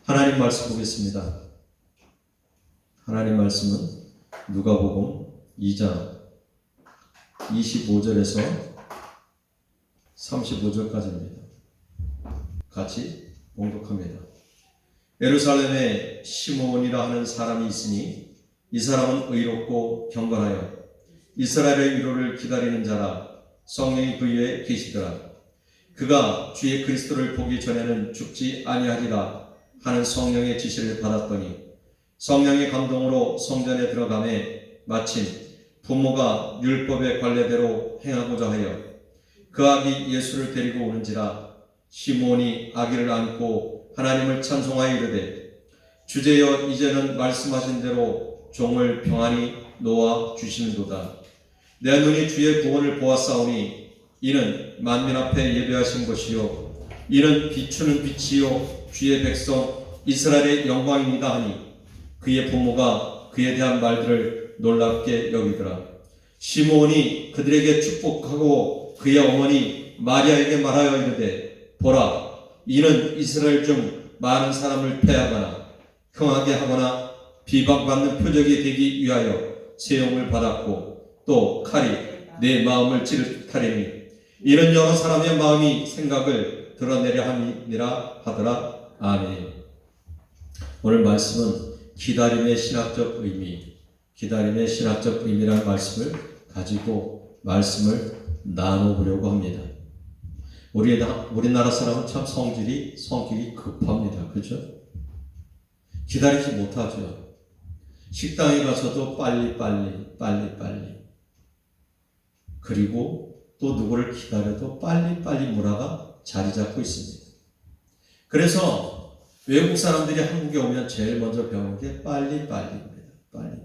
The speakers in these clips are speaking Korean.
하나님 말씀 보겠습니다. 하나님 말씀은 누가복음 2장 25절에서 35절까지입니다. 같이 봉독합니다. 예루살렘에 시므온이라 하는 사람이 있으니 이 사람은 의롭고 경건하여 이스라엘의 위로를 기다리는 자라. 성령이 그 위에 계시더라. 그가 주의 그리스도를 보기 전에는 죽지 아니하리라 하는 성령의 지시를 받았더니 성령의 감동으로 성전에 들어가매 마침 부모가 율법의 관례대로 행하고자 하여 그 아기 예수를 데리고 오는지라. 시므온이 아기를 안고 하나님을 찬송하여 이르되 주제여 이제는 말씀하신 대로 종을 평안히 놓아 주시는도다. 내 눈이 주의 구원을 보았사오니 이는 만민 앞에 예배하신 것이요 이는 비추는 빛이요 주의 백성 이스라엘의 영광입니다 하니 그의 부모가 그에 대한 말들을 놀랍게 여기더라. 시므온이 그들에게 축복하고 그의 어머니 마리아에게 말하여 이르되 보라 이는 이스라엘 중 많은 사람을 패하거나 흥하게 하거나 비방받는 표적이 되기 위하여 세움을 받았고 또 칼이 내 마음을 찌를 듯하리니 이는 여러 사람의 마음이 생각을 드러내려 함이니라 하더라. 아멘. 오늘 말씀은 기다림의 신학적 의미, 기다림의 신학적 의미라는 말씀을 가지고 말씀을 나눠보려고 합니다. 우리나라 사람은 참 성질이 급합니다. 그렇죠? 기다리지 못하죠. 식당에 가서도 빨리. 그리고 또 누구를 기다려도 빨리 문화가 자리 잡고 있습니다. 그래서 외국 사람들이 한국에 오면 제일 먼저 배우는 게 빨리입니다. 빨리.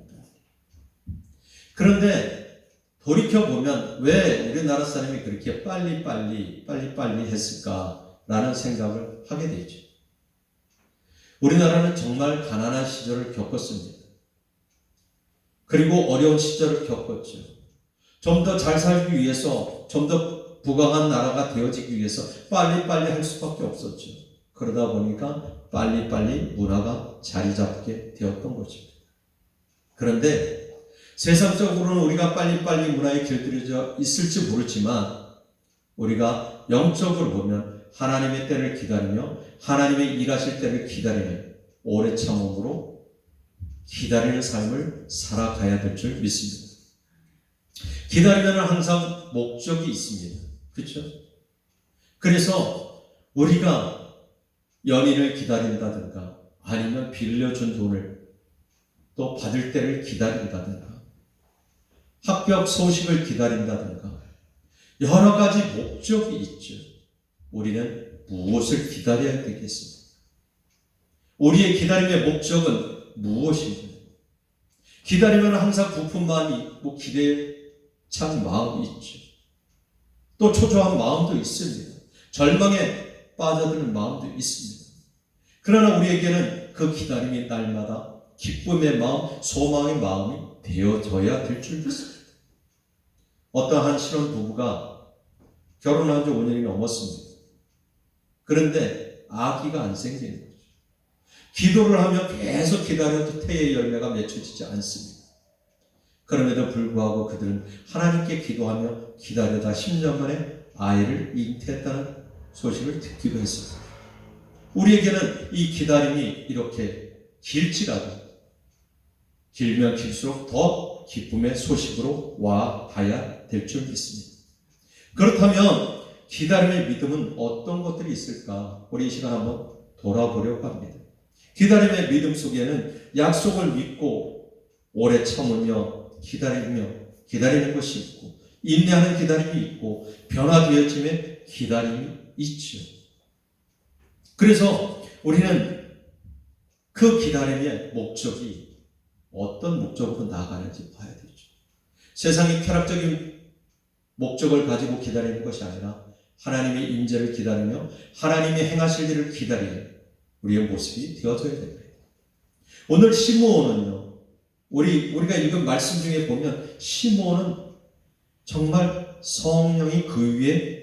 그런데 돌이켜보면 왜 우리나라 사람이 그렇게 빨리 했을까라는 생각을 하게 되죠. 우리나라는 정말 가난한 시절을 겪었습니다. 그리고 어려운 시절을 겪었죠. 좀 더 잘 살기 위해서, 좀 더 부강한 나라가 되어지기 위해서 빨리 할 수밖에 없었죠. 그러다 보니까 빨리 문화가 자리 잡게 되었던 거죠. 그런데 세상적으로는 우리가 빨리 문화에 길들여져 있을지 모르지만 우리가 영적으로 보면 하나님의 때를 기다리며 하나님의 일하실 때를 기다리는 오래 참음으로 기다리는 삶을 살아가야 될 줄 믿습니다. 기다리면 항상 목적이 있습니다. 그렇죠? 그래서 우리가 연인을 기다린다든가 아니면 빌려준 돈을 또 받을 때를 기다린다든가 합격 소식을 기다린다든가 여러 가지 목적이 있죠. 우리는 무엇을 기다려야 되겠습니까? 우리의 기다림의 목적은 무엇인가요? 기다리면 항상 부푼 마음이 있고 기대에 찬 마음이 있죠. 또 초조한 마음도 있습니다. 절망에 빠져드는 마음도 있습니다. 그러나 우리에게는 그 기다림이 날마다 기쁨의 마음, 소망의 마음이 되어져야 될 줄 믿습니다. 어떠한 신혼부부가 결혼한 지 5년이 넘었습니다. 그런데 아기가 안 생기는 거죠. 기도를 하며 계속 기다려도 태의 열매가 맺혀지지 않습니다. 그럼에도 불구하고 그들은 하나님께 기도하며 기다려다 10년 만에 아이를 잉태했다는 소식을 듣기도 했습니다. 우리에게는 이 기다림이 이렇게 길지라도 길면 길수록 더 기쁨의 소식으로 와 닿아야 될 줄 믿습니다. 그렇다면 기다림의 믿음은 어떤 것들이 있을까? 우리 이 시간 한번 돌아보려고 합니다. 기다림의 믿음 속에는 약속을 믿고 오래 참으며 기다리는 것이 있고 인내하는 기다림이 있고 변화되어짐의 기다림이 있죠. 그래서 우리는 그 기다림의 목적이 어떤 목적으로 나아가는지 봐야 되죠. 세상의 쾌락적인 목적을 가지고 기다리는 것이 아니라 하나님의 임재를 기다리며 하나님의 행하실 일을 기다리는 우리의 모습이 되어져야 됩니다. 오늘 시므온은요, 우리가 읽은 말씀 중에 보면 시므온은 정말 성령이 그 위에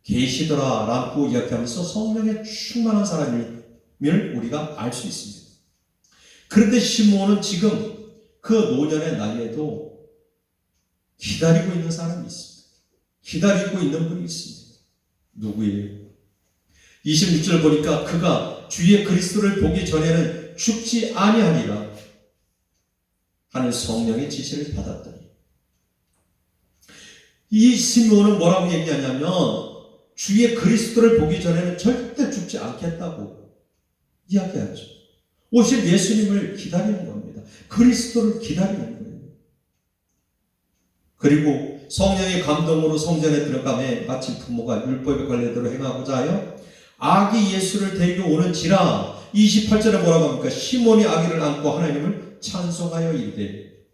계시더라라고 이야기하면서 성령에 충만한 사람이 우리가 알 수 있습니다. 그런데 시므온은 지금 그 노년의 나이에도 기다리고 있는 사람이 있습니다. 기다리고 있는 분이 있습니다. 누구예요? 26절 보니까 그가 주의 그리스도를 보기 전에는 죽지 아니하리라 하는 성령의 지시를 받았더니, 이 시므온은 뭐라고 얘기하냐면 주의 그리스도를 보기 전에는 절대 죽지 않겠다고 이야기하죠. 오실 예수님을 기다리는 겁니다. 그리스도를 기다리는 거예요. 그리고 성령의 감동으로 성전에 들어가매 마치 부모가 율법의 관례대로 행하고자 하여 아기 예수를 데리고 오는지라. 28절에 뭐라고 합니까? 시몬이 아기를 안고 하나님을 찬송하여 이르되,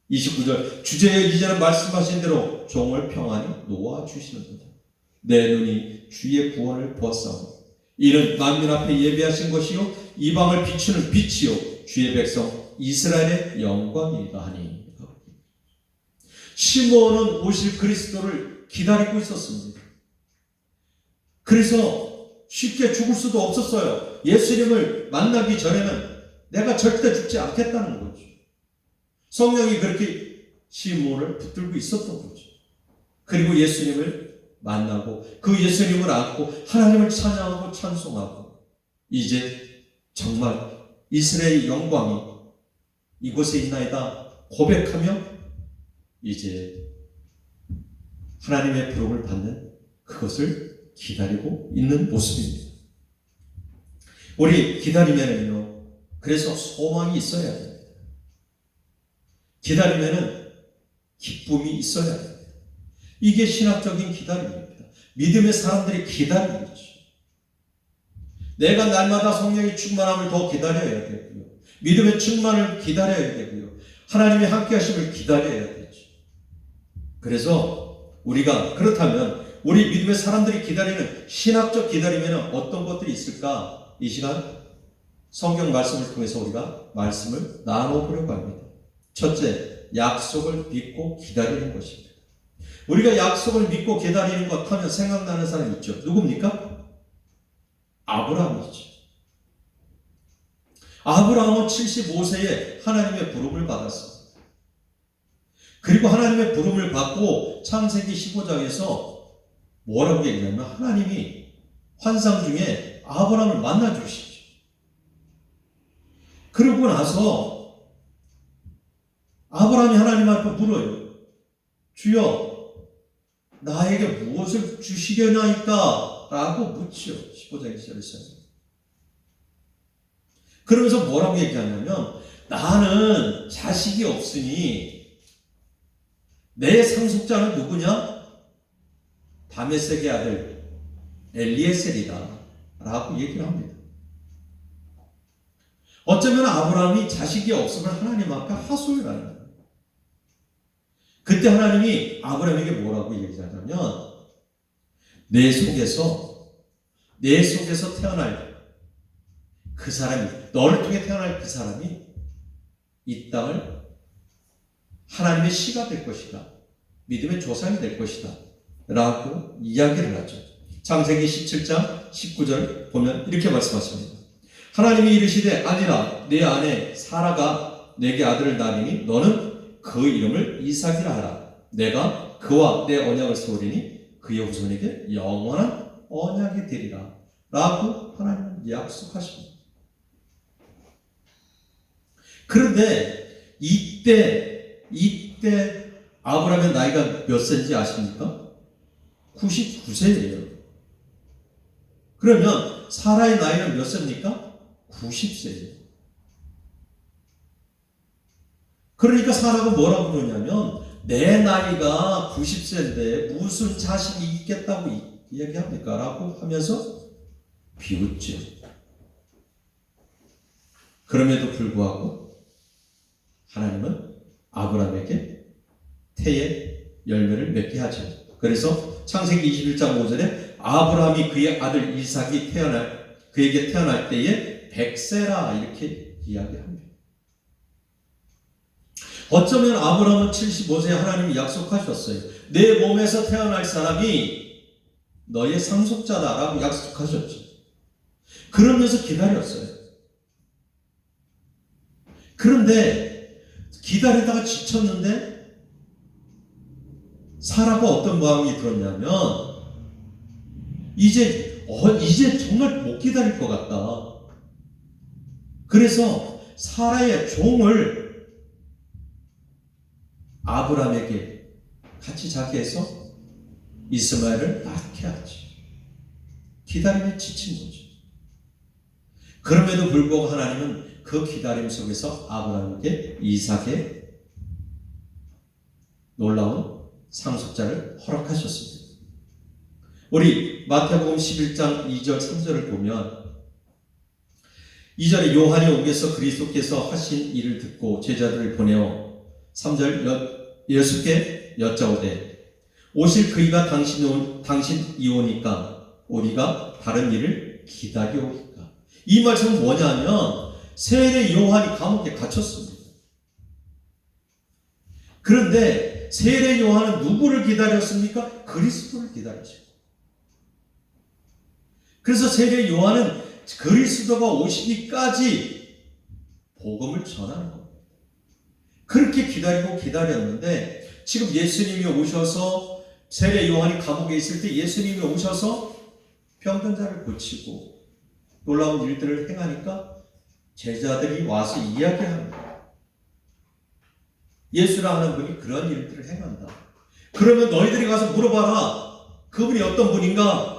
29절 주제여 이제는 말씀하신 대로 종을 평안히 놓아주시는도다. 내 눈이 주의 구원을 보았사오니 이는 만민 앞에 예배하신 것이요 이방을 비추는 빛이요 주의 백성 이스라엘의 영광이다 하니. 시므온은 오실 그리스도를 기다리고 있었습니다. 그래서 쉽게 죽을 수도 없었어요. 예수님을 만나기 전에는 내가 절대 죽지 않겠다는 거죠. 성령이 그렇게 시므온을 붙들고 있었던 거죠. 그리고 예수님을 만나고 그 예수님을 안고 하나님을 찬양하고 찬송하고, 이제 정말 이스라엘의 영광이 이곳에 있나이다 고백하며 이제 하나님의 부름을 받는 그것을 기다리고 있는 모습입니다. 우리 기다리면은요, 그래서 소망이 있어야 됩니다. 기다리면은 기쁨이 있어야 됩니다. 이게 신학적인 기다림입니다. 믿음의 사람들이 기다림이죠. 내가 날마다 성령의 충만함을 더 기다려야 되고요. 믿음의 충만을 기다려야 되고요. 하나님의 함께 하심을 기다려야 되죠. 그래서 우리가 그렇다면 우리 믿음의 사람들이 기다리는 신학적 기다림에는 어떤 것들이 있을까? 이 시간 성경 말씀을 통해서 우리가 말씀을 나눠보려고 합니다. 첫째, 약속을 믿고 기다리는 것입니다. 우리가 약속을 믿고 기다리는 것 하면 생각나는 사람이 있죠. 누굽니까? 아브라함이죠. 아브라함은 75세에 하나님의 부름을 받았습니다. 그리고 하나님의 부름을 받고 창세기 15장에서 뭐라고 얘기하냐면 하나님이 환상 중에 아브라함을 만나주시죠. 그러고 나서 아브라함이 하나님 앞에 물어요. 주여, 나에게 무엇을 주시려나이까? 라고 묻죠. 15장 1절에서. 그러면서 뭐라고 얘기하냐면, 나는 자식이 없으니 내 상속자는 누구냐? 다메섹의 아들 엘리에셀이다 라고 얘기를 합니다. 어쩌면 아브라함이 자식이 없으면 하나님 앞에 하소연을 하는 거예요. 그때 하나님이 아브라함에게 뭐라고 얘기하냐면, 내 속에서 태어날 그 사람이, 너를 통해 태어날 그 사람이 이 땅을 하나님의 씨가 될 것이다, 믿음의 조상이 될 것이다 라고 이야기를 하죠. 창세기 17장 19절 보면 이렇게 말씀하십니다. 하나님이 이르시되 아니라 내 아내 사라가 내게 아들을 낳으니 너는 그 이름을 이삭이라 하라. 내가 그와 내 언약을 세우리니 그의 후손에게 영원한 언약이 되리라 라고 하나님은 약속하십니다. 그런데 이때 아브라함의 나이가 몇 세인지 아십니까? 99세예요. 그러면 사라의 나이는 몇 세입니까? 90세예요. 그러니까 사라가 뭐라고 그러냐면, 내 나이가 90세인데 무슨 자식이 있겠다고 이야기합니까? 라고 하면서 비웃죠. 그럼에도 불구하고 하나님은 아브라함에게 태의 열매를 맺게 하죠. 그래서 창세기 21장 5절에 아브라함이 그의 아들 이삭이 그에게 태어날 때에 100세라 이렇게 이야기합니다. 어쩌면 아브라함은 75세에 하나님이 약속하셨어요. 내 몸에서 태어날 사람이 너의 상속자다라고 약속하셨죠. 그러면서 기다렸어요. 그런데 기다리다가 지쳤는데 사라가 어떤 마음이 들었냐면 이제 정말 못 기다릴 것 같다. 그래서 사라의 종을 아브라함에게 같이 자게 해서 이스마엘을 낳게 하지. 기다림에 지친 거죠. 그럼에도 불구하고 하나님은 그 기다림 속에서 아브라함에게 이삭의 놀라운 상속자를 허락하셨습니다. 우리 마태복음 11장 2절 3절을 보면 2절에 요한이 옥에서 그리스도께서 하신 일을 듣고 제자들을 보내어 3절 예수께 여짜오되 오실 그이가 당신이 오니까 우리가 다른 일을 기다려오니까. 이 말씀은 뭐냐면 세례 요한이 감옥에 갇혔습니다. 그런데 세례 요한은 누구를 기다렸습니까? 그리스도를 기다렸습니다. 그래서 세례 요한은 그리스도가 오시기까지 복음을 전하는 겁니다. 그렇게 기다렸는데 지금 예수님이 오셔서 세례 요한이 감옥에 있을 때 예수님이 오셔서 병든 자를 고치고 놀라운 일들을 행하니까 제자들이 와서 이야기합니다. 예수라 하는 분이 그런 일들을 행한다. 그러면 너희들이 가서 물어봐라. 그분이 어떤 분인가?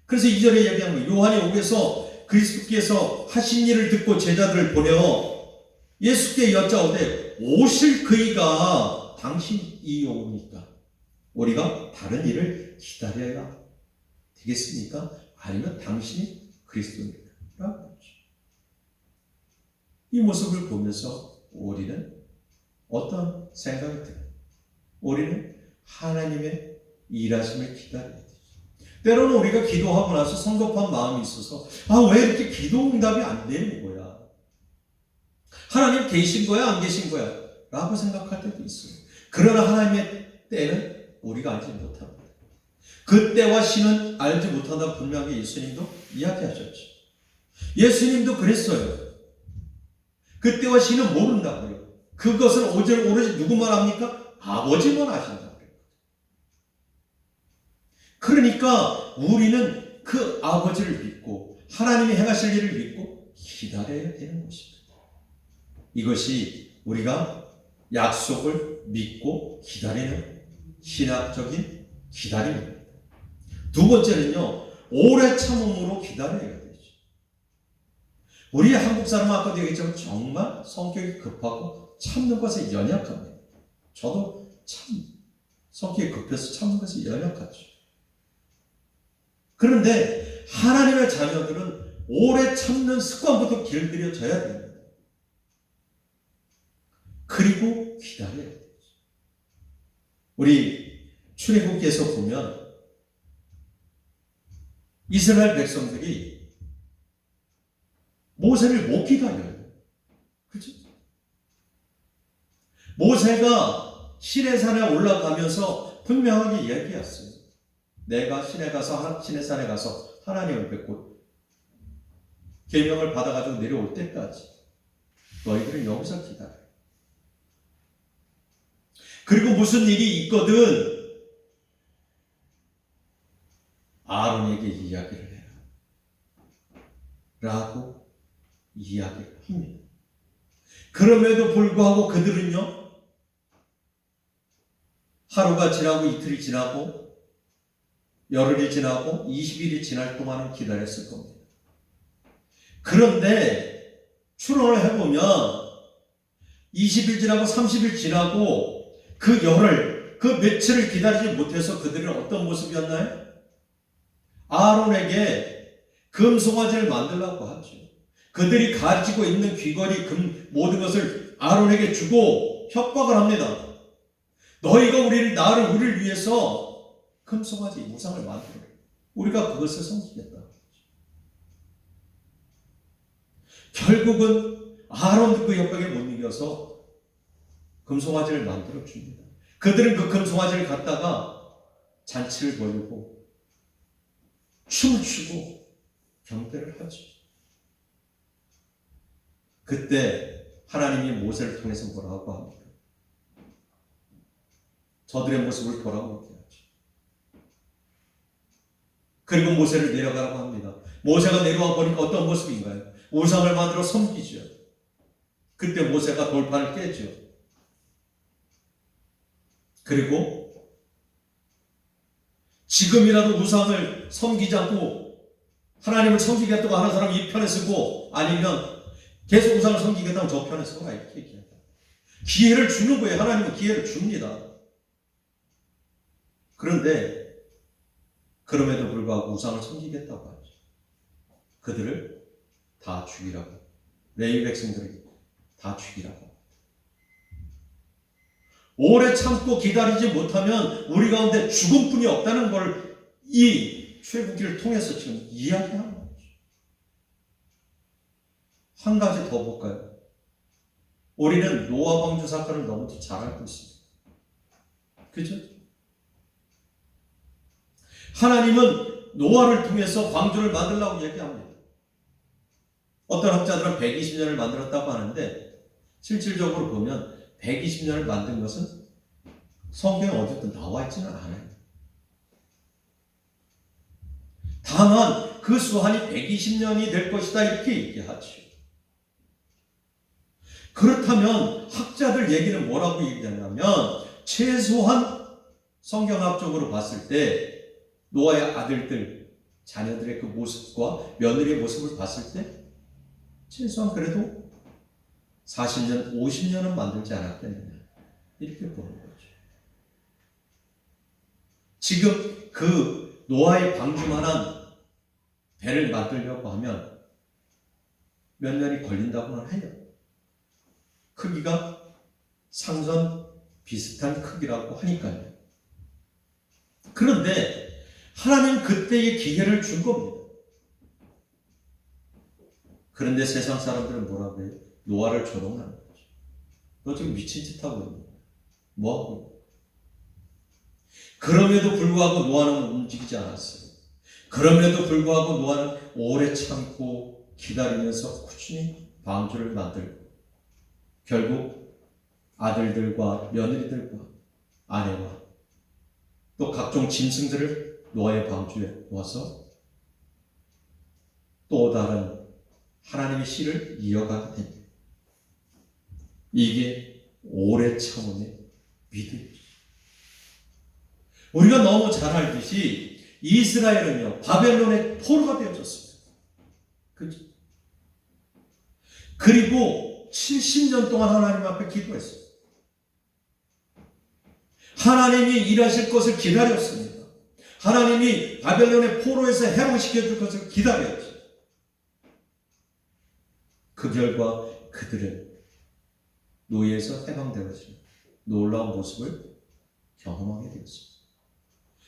그래서 2절에 얘기한 거예요. 요한이 옥에서 그리스도께서 하신 일을 듣고 제자들을 보내어 예수께 여짜오되 오실 그이가 당신이 오니까 우리가 다른 일을 기다려야 되겠습니까? 아니면 당신이 그리스도입니까? 이 모습을 보면서 우리는 어떤 생각이 들어요? 우리는 하나님의 일하심을 기다려야 되죠. 때로는 우리가 기도하고 나서 성급한 마음이 있어서 왜 이렇게 기도 응답이 안 되는 거야? 하나님 계신 거야? 안 계신 거야? 라고 생각할 때도 있어요. 그러나 하나님의 때는 우리가 알지 못합니다. 그 때와 시는 알지 못한다고 분명히 예수님도 이야기하셨죠. 예수님도 그랬어요. 그 때와 시는 모른다고요. 그것은 오로지 누구만 합니까? 아버지만 아신다고요. 그러니까 우리는 그 아버지를 믿고 하나님이 행하실 일을 믿고 기다려야 되는 것입니다. 이것이 우리가 약속을 믿고 기다리는 신학적인 기다림입니다. 두 번째는요, 오래 참음으로 기다려야 되죠. 우리 한국 사람은 아까도 얘기했지만 정말 성격이 급하고 참는 것에 연약합니다. 저도 참 성격이 급해서 참는 것에 연약하죠. 그런데 하나님의 자녀들은 오래 참는 습관부터 길들여져야 됩니다. 그리고 기다려야 돼요. 우리 출애굽기에서 보면 이스라엘 백성들이 모세를 못 기다려요. 그렇죠? 모세가 시내산에 올라가면서 분명하게 이야기했어요. 내가 시내산에 가서 하나님을 뵙고 계명을 받아가지고 내려올 때까지 너희들은 여기서 기다려. 그리고 무슨 일이 있거든 아론에게 이야기를 해라 라고 이야기를 합니다. 그럼에도 불구하고 그들은요, 하루가 지나고 이틀이 지나고 열흘이 지나고 20일이 지날 동안은 기다렸을 겁니다. 그런데 추론을 해보면 20일 지나고 30일 지나고 그 열흘, 그 며칠을 기다리지 못해서 그들은 어떤 모습이었나요? 아론에게 금송아지를 만들라고 하죠. 그들이 가지고 있는 귀걸이, 모든 것을 아론에게 주고 협박을 합니다. 너희가 나를 우리를 위해서 금송아지 우상을 만들어. 우리가 그것을 섬기겠다. 결국은 아론도 그 협박에 못 이겨서 금송아지를 만들어 줍니다. 그들은 그 금송아지를 갖다가 잔치를 벌이고 춤을 추고 경배를 하죠. 그때 하나님이 모세를 통해서 뭐라고 합니까? 저들의 모습을 돌아보게 하죠. 그리고 모세를 내려가라고 합니다. 모세가 내려와 보니까 어떤 모습인가요? 우상을 만들어 섬기죠. 그때 모세가 돌판을 깨죠. 그리고 지금이라도 우상을 섬기지 않고 하나님을 섬기겠다고 하는 사람이 이 편에 서고, 아니면 계속 우상을 섬기겠다고 저 편에 서가, 이렇게 얘기합니다. 기회를 주는 거예요. 하나님은 기회를 줍니다. 그런데 그럼에도 불구하고 우상을 섬기겠다고 하죠. 그들을 다 죽이라고, 레위 백성들을 다 죽이라고. 오래 참고 기다리지 못하면 우리 가운데 죽음뿐이 없다는 걸 이 출애굽기를 통해서 지금 이야기하는 거죠. 한 가지 더 볼까요? 우리는 노아 방주 사건을 너무 잘 알고 있습니다. 그죠? 하나님은 노아를 통해서 방주를 만들라고 얘기합니다. 어떤 학자들은 120년을 만들었다고 하는데, 실질적으로 보면 120년을 만든 것은 성경에 어쨌든 나와 있지는 않아요. 다만 그 수한이 120년이 될 것이다, 이렇게 얘기하죠. 그렇다면 학자들 얘기는 뭐라고 얘기하냐면, 최소한 성경학적으로 봤을 때 노아의 아들들, 자녀들의 그 모습과 며느리의 모습을 봤을 때 최소한 그래도 40년, 50년은 만들지 않았겠느냐, 이렇게 보는 거죠. 지금 그 노아의 방주만한 배를 만들려고 하면 몇 년이 걸린다고는 해요. 크기가 상선 비슷한 크기라고 하니까요. 그런데 하나님 그때의 기회를 준 겁니다. 그런데 세상 사람들은 뭐라고 해요? 노아를 조롱하는 거죠. 너 지금 미친 짓 하고 있는 거야. 뭐 하고 있는 거야? 그럼에도 불구하고 노아는 움직이지 않았어요. 그럼에도 불구하고 노아는 오래 참고 기다리면서 꾸준히 방주를 만들고, 결국 아들들과 며느리들과 아내와 또 각종 짐승들을 노아의 방주에 놓아서 또 다른 하나님의 씨를 이어가게 됩니다. 이게 오래 참음의 믿음이죠. 우리가 너무 잘 알듯이 이스라엘은요, 바벨론의 포로가 되어졌습니다. 그렇죠? 그리고 70년 동안 하나님 앞에 기도했어요. 하나님이 일하실 것을 기다렸습니다. 하나님이 바벨론의 포로에서 해방시켜 줄 것을 기다렸죠. 그 결과 그들은 노예에서 해방되어진 놀라운 모습을 경험하게 되었습니다.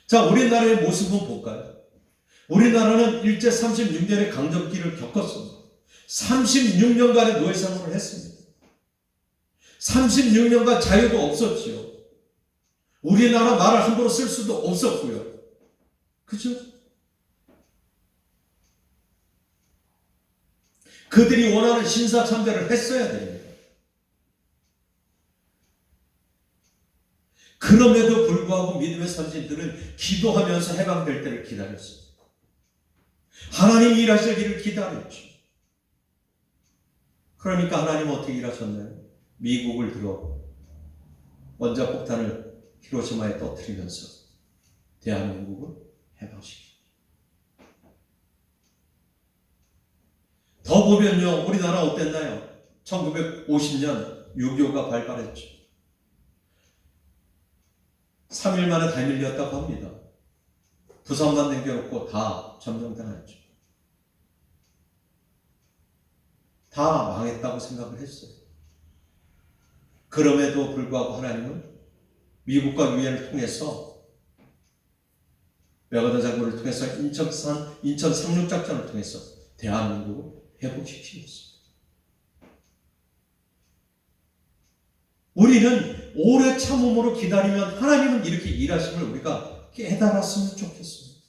자, 우리나라의 모습은 볼까요? 우리나라는 일제 36년의 강점기를 겪었습니다. 36년간의 노예 생활을 했습니다. 36년간 자유도 없었지요. 우리나라 말을 함부로 쓸 수도 없었고요. 그죠? 그들이 원하는 신사참배를 했어야 됩니다. 그럼에도 불구하고 믿음의 선진들은 기도하면서 해방될 때를 기다렸습니다. 하나님이 일하실 일을 기다렸죠. 그러니까 하나님은 어떻게 일하셨나요? 미국을 들어 원자폭탄을 히로시마에 터뜨리면서 대한민국을 해방시킵니다. 더 보면요, 우리나라 어땠나요? 1950년 6.25가 발발했죠. 3일 만에 다 밀렸다고 합니다. 부산만 남겨놓고 다 점령당했죠. 다 망했다고 생각을 했어요. 그럼에도 불구하고 하나님은 미국과 유엔을 통해서, 메가더 장군을 통해서 인천 상륙작전을 통해서 대한민국을 회복시키셨습니다. 우리는 오래 참음으로 기다리면 하나님은 이렇게 일하심을 우리가 깨달았으면 좋겠습니다.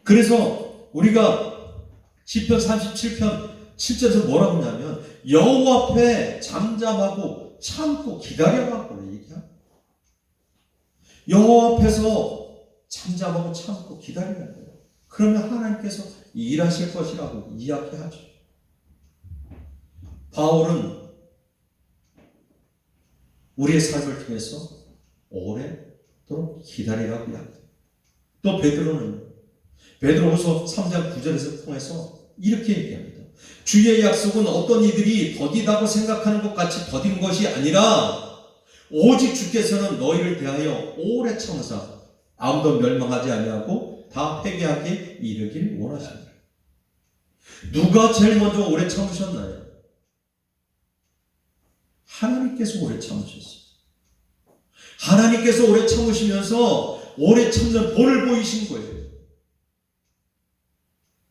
그래서 우리가 시편 37편 7절에서 뭐라고 하냐면 여호와 앞에 잠잠하고 참고 기다려라고 얘기합니다. 여호와 앞에서 잠잠하고 참고 기다리는 거예요. 그러면 하나님께서 일하실 것이라고 이야기하죠. 바울은 우리의 삶을 통해서 오래도록 기다리라고 이야기합니다. 또 베드로후서 3장 9절에서 통해서 이렇게 얘기합니다. 주의 약속은 어떤 이들이 더디다고 생각하는 것 같이 더딘 것이 아니라 오직 주께서는 너희를 대하여 오래 참으사 아무도 멸망하지 아니하고 다 회개하게 이르길 원하십니다. 누가 제일 먼저 오래 참으셨나요? 하나님께서 오래 참으셨어요. 하나님께서 오래 참으시면서 오래 참는 본을 보이신 거예요.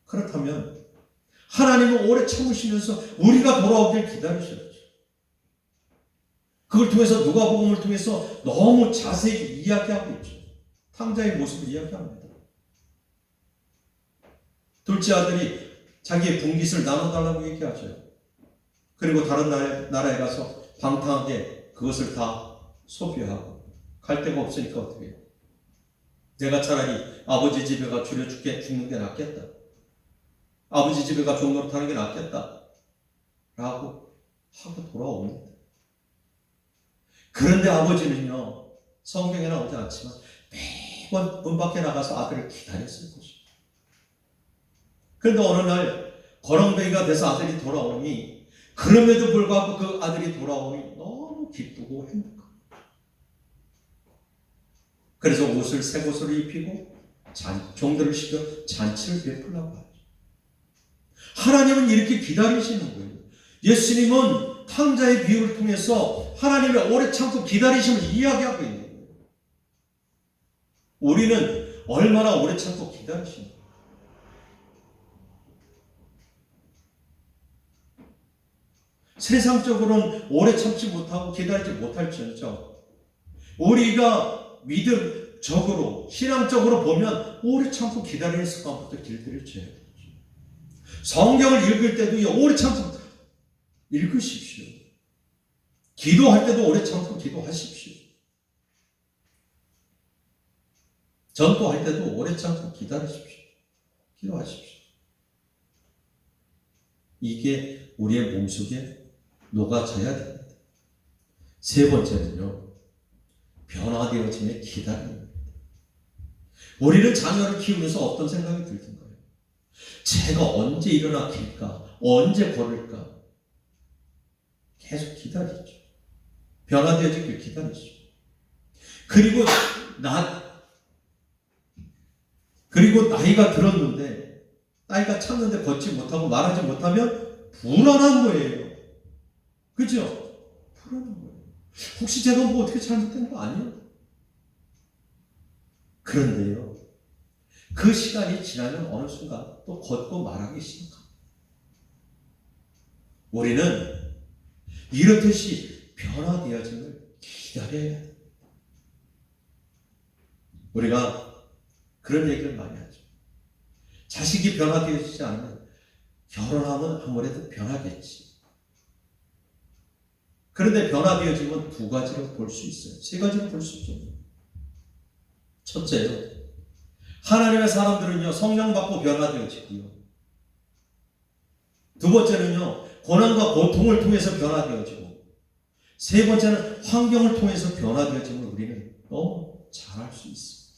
그렇다면 하나님은 오래 참으시면서 우리가 돌아오길 기다리셨죠. 그걸 통해서 누가복음을 통해서 너무 자세히 이야기하고 있죠. 탕자의 모습을 이야기합니다. 둘째 아들이 자기의 분깃을 나눠달라고 얘기하죠. 그리고 다른 나라에 가서 방탕하게 그것을 다 소비하고 갈 데가 없으니까 어떻게 해요? 내가 차라리 아버지 집에 가 줄여 죽는 게 낫겠다. 아버지 집에 가 종노릇하는 게 낫겠다. 라고 하고 돌아옵니다. 그런데 아버지는요, 성경에 나오지 않지만 매번 문 밖에 나가서 아들을 기다렸을 것입니다. 그런데 어느 날 거렁뱅이가 돼서 아들이 돌아오니 그럼에도 불구하고 그 아들이 돌아오니 너무 기쁘고 행복합니다. 그래서 옷을 새 옷을 입히고 종들을 시켜 잔치를 베풀라고 하죠. 하나님은 이렇게 기다리시는 거예요. 예수님은 탕자의 비유를 통해서 하나님의 오래 참고 기다리심을 이야기하고 있는 거예요. 우리는 얼마나 오래 참고 기다리시는가? 세상적으로는 오래 참지 못하고 기다리지 못할지언정 우리가 믿음적으로 신앙적으로 보면 오래 참고 기다리는 습관부터 길들여 줘야 되죠. 성경을 읽을 때도 오래 참고 읽으십시오. 기도할 때도 오래 참고 기도하십시오. 전도할 때도 오래 참고 기다리십시오. 기도하십시오. 이게 우리의 몸속에 녹아져야 됩니다. 세 번째는요, 변화되어짐의 기다림입니다. 우리는 자녀를 키우면서 어떤 생각이 들던가요? 제가 언제 일어나 길까? 언제 걸을까? 계속 기다리죠. 변화되어지길 기다리죠. 그리고 나이가 들었는데, 나이가 찼는데 걷지 못하고 말하지 못하면 불안한 거예요. 그죠? 불안한 거예요. 혹시 제가 뭐 어떻게 잘못된 거 아니에요? 그런데요, 그 시간이 지나면 어느 순간 또 걷고 말하기 시작합니다. 우리는 이렇듯이 변화되어짐을 기다려야 합니다. 우리가 그런 얘기를 많이 하죠. 자식이 변화되어지지 않으면 결혼하면 아무래도 변하겠지. 그런데 변화되어지면 두 가지로 볼 수 있어요. 세 가지로 볼 수 있죠. 첫째요, 하나님의 사람들은요, 성령 받고 변화되어지고요. 두 번째는요, 고난과 고통을 통해서 변화되어지고, 세 번째는 환경을 통해서 변화되어짐을 우리는 너무 잘 알 수 있습니다.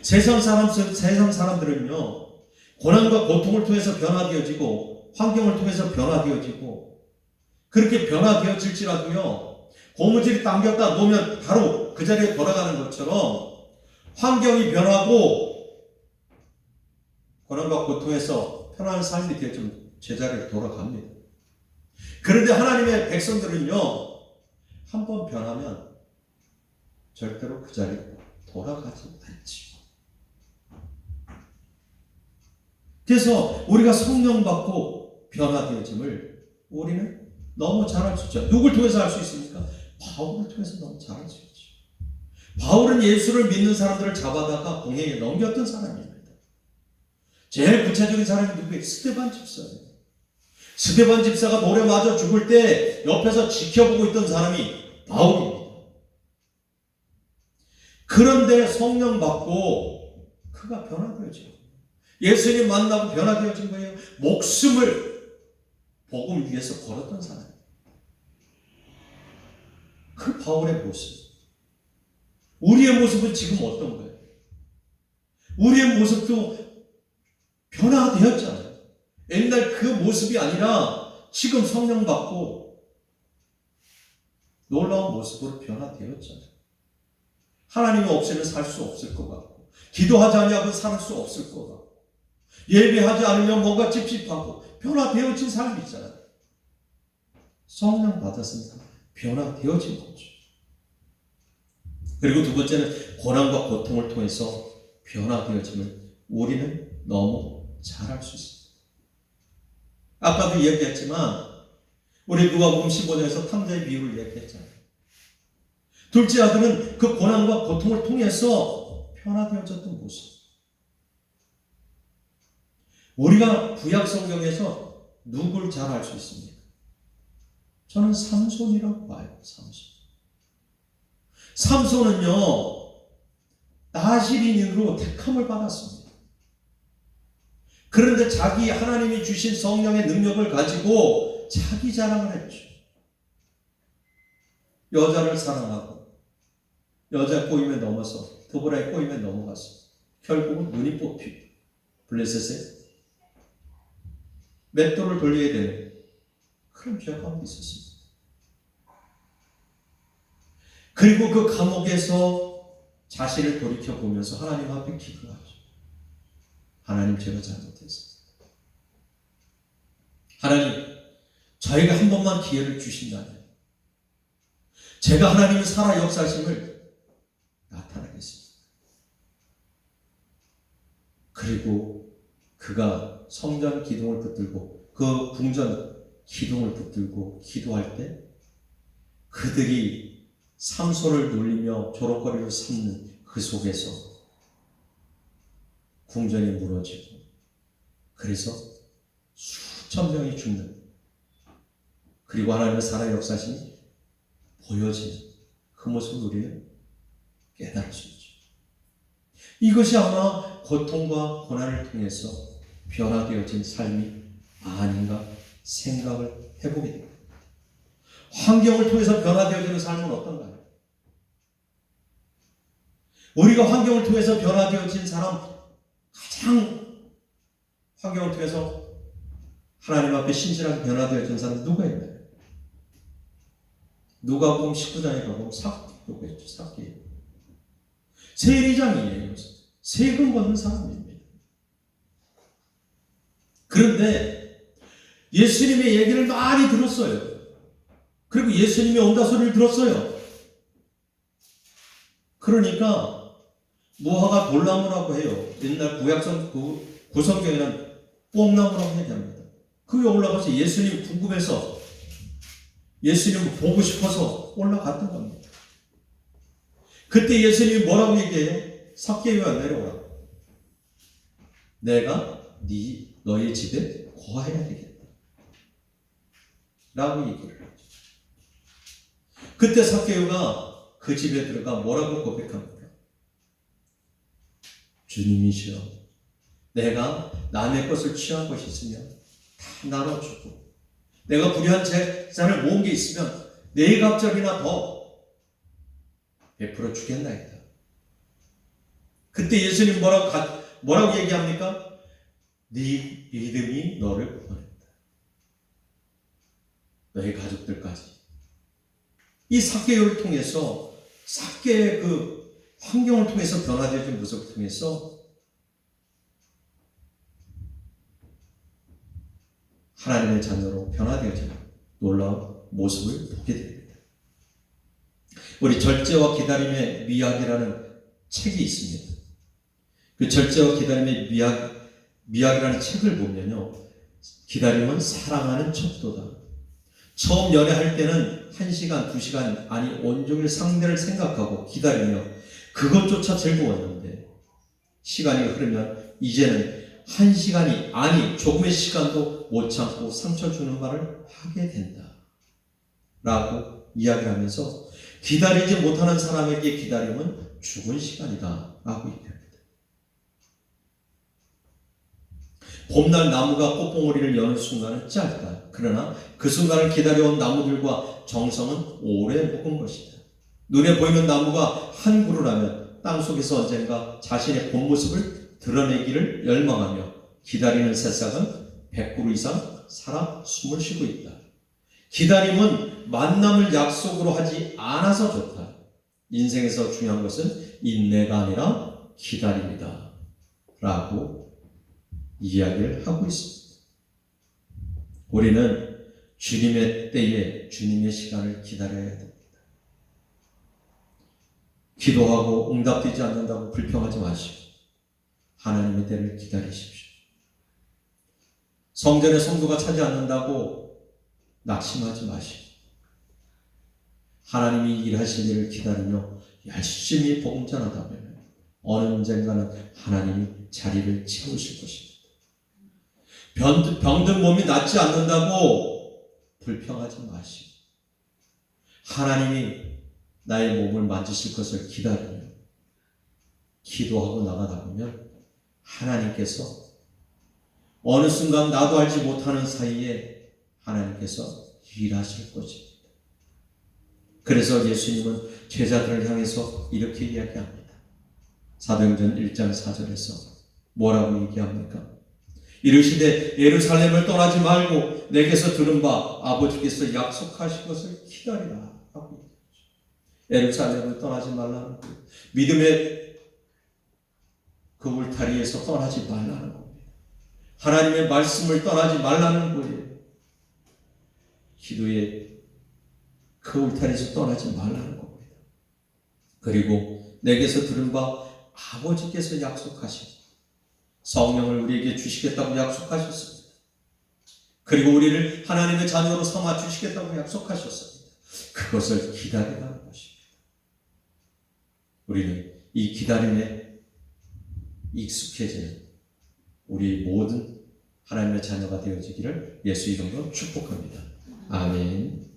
세상 사람들은요, 고난과 고통을 통해서 변화되어지고, 환경을 통해서 변화되어지고, 그렇게 변화되어질지라도요, 고무줄이 당겼다 놓으면 바로 그 자리에 돌아가는 것처럼 환경이 변하고 고난과 고통에서 편안한 삶이 되어지면 제자리에 돌아갑니다. 그런데 하나님의 백성들은요, 한번 변하면 절대로 그 자리에 돌아가지 않지요. 그래서 우리가 성령 받고 변화되어짐을 우리는 너무 잘 알 수 있죠. 누굴 통해서 알 수 있습니까? 바울을 통해서 너무 잘 알 수 있죠. 바울은 예수를 믿는 사람들을 잡아다가 공회에 넘겼던 사람입니다. 제일 구체적인 사람이 누구예요? 스데반 집사예요. 스데반 집사가 돌에 맞아 죽을 때 옆에서 지켜보고 있던 사람이 바울입니다. 그런데 성령 받고 그가 변화되어져. 예수님 만나고 변화되어진 거예요. 목숨을 복음 위해서 걸었던 사람. 그 바울의 모습. 우리의 모습은 지금 어떤 거예요? 우리의 모습도 변화되었잖아요. 옛날 그 모습이 아니라 지금 성령 받고 놀라운 모습으로 변화되었잖아요. 하나님이 없이는 살 수 없을 것 같고, 기도하지 않으면 살 수 없을 것 같고, 예배하지 않으면 뭔가 찝찝하고, 변화되어진 삶이 있잖아요. 성령 받았으니까 변화되어진 거죠. 그리고 두 번째는 고난과 고통을 통해서 변화되어짐을 우리는 너무 잘 알 수 있습니다. 아까도 이야기했지만 우리 누가복음 15장에서 탕자의 비유를 이야기했잖아요. 둘째 아들은 그 고난과 고통을 통해서 변화되어졌던 모습. 우리가 구약 성경에서 누굴 잘 알 수 있습니까? 저는 삼손이라고 봐요. 삼손은요, 나시린으로 택함을 받았습니다. 그런데 자기 하나님이 주신 성령의 능력을 가지고 자기 자랑을 했죠. 여자를 사랑하고 여자 꼬임에 넘어서 드보라의 꼬임에 넘어갔어. 결국은 눈이 뽑히고 블레셋에 맷돌을 돌려야 되는 그런 죄 가운데 있었습니다. 그리고 그 감옥에서 자신을 돌이켜보면서 하나님 앞에 기도하죠. 하나님, 제가 잘못했습니다. 하나님, 저에게 한 번만 기회를 주신다면 제가 하나님의 살아 역사심을 나타내겠습니다. 그리고 그가 성전 기둥을 붙들고 그 궁전 기둥을 붙들고 기도할 때 그들이 삼손을 놀리며 조롱거리로 삼는 그 속에서 궁전이 무너지고 그래서 수천 명이 죽는, 그리고 하나님의 살아 역사심이 보여지는 그 모습을 우리는 깨달을 수 있죠. 이것이 아마 고통과 고난을 통해서 변화되어진 삶이 아닌가 생각을 해보게 됩니다. 환경을 통해서 변화되어지는 삶은 어떤가요? 우리가 환경을 통해서 변화되어진 사람, 가장 환경을 통해서 하나님 앞에 신실하게 변화되어진 사람 누가 있나요? 누가복음 19장에 가보면 삭개오가 있죠. 삭개오. 세리장이에요. 세금 걷는 사람입니다. 그런데 예수님의 얘기를 많이 들었어요. 그리고 예수님이 온다 소리를 들었어요. 그러니까 무화과 돌나무라고 해요. 옛날 구약성 구성경에는 뽕나무라고 얘기합니다. 그 위에 올라가서 예수님 궁금해서 예수님을 보고 싶어서 올라갔던 겁니다. 그때 예수님이 뭐라고 얘기해요? 삭개오야 내려오라. 내가 너의 집에 거해야 되겠다. 라고 얘기를 하죠. 그때 삭개오가 그 집에 들어가 뭐라고 고백합니까? 주님이시여, 내가 남의 것을 취한 것이 있으면 다 나눠주고 내가 불의한 재산을 모은 게 있으면 네 갑절이나 더 베풀어 주겠나이다. 그때 예수님 뭐라고 얘기합니까? 네 믿음이 너를 구원했다. 너희 가족들까지. 이 삭개오를 통해서 삭개의 그 환경을 통해서 변화되어진 모습을 통해서 하나님의 자녀로 변화되어지는 놀라운 모습을 보게 됩니다. 우리 절제와 기다림의 미학이라는 책이 있습니다. 그 절제와 기다림의 미학이라는 책을 보면요, 기다림은 사랑하는 척도다. 처음 연애할 때는 1시간, 2시간, 아니 온종일 상대를 생각하고 기다리며 그것조차 즐거웠는데 시간이 흐르면 이제는 1시간이 아니 조금의 시간도 못 참고 상처 주는 말을 하게 된다 라고 이야기를 하면서 기다리지 못하는 사람에게 기다림은 죽은 시간이다 라고 얘기합니다. 봄날 나무가 꽃봉오리를 여는 순간은 짧다. 그러나 그 순간을 기다려온 나무들과 정성은 오래 묵은 것이다. 눈에 보이는 나무가 한 그루라면 땅속에서 언젠가 자신의 본 모습을 드러내기를 열망하며 기다리는 새싹은 100그루 이상 살아 숨을 쉬고 있다. 기다림은 만남을 약속으로 하지 않아서 좋다. 인생에서 중요한 것은 인내가 아니라 기다림이다 라고 이야기를 하고 있습니다. 우리는 주님의 때에 주님의 시간을 기다려야 됩니다. 기도하고 응답되지 않는다고 불평하지 마시고 하나님의 때를 기다리십시오. 성전의 성도가 차지 않는다고 낙심하지 마시고 하나님이 일하실 일을 기다리며 열심히 복음 전하다면 어느 언젠가는 하나님이 자리를 채우실 것입니다. 병든 몸이 낫지 않는다고 불평하지 마시고 하나님이 나의 몸을 만지실 것을 기다리며 기도하고 나가다 보면 하나님께서 어느 순간 나도 알지 못하는 사이에 하나님께서 일하실 것입니다. 그래서 예수님은 제자들을 향해서 이렇게 이야기합니다. 사도행전 1장 4절에서 뭐라고 얘기합니까? 이르시되 예루살렘을 떠나지 말고 내게서 들은 바 아버지께서 약속하신 것을 기다리라 하고 얘기하죠. 예루살렘을 떠나지 말라는 거예요. 믿음의 그 울타리에서 떠나지 말라는 겁니다. 하나님의 말씀을 떠나지 말라는 거예요. 기도의 그 울타리에서 떠나지 말라는 겁니다. 그리고 내게서 들은 바 아버지께서 약속하신 성령을 우리에게 주시겠다고 약속하셨습니다. 그리고 우리를 하나님의 자녀로 삼아 주시겠다고 약속하셨습니다. 그것을 기다리라는 것입니다. 우리는 이 기다림에 익숙해지는 우리 모든 하나님의 자녀가 되어지기를 예수 이름으로 축복합니다. 아멘.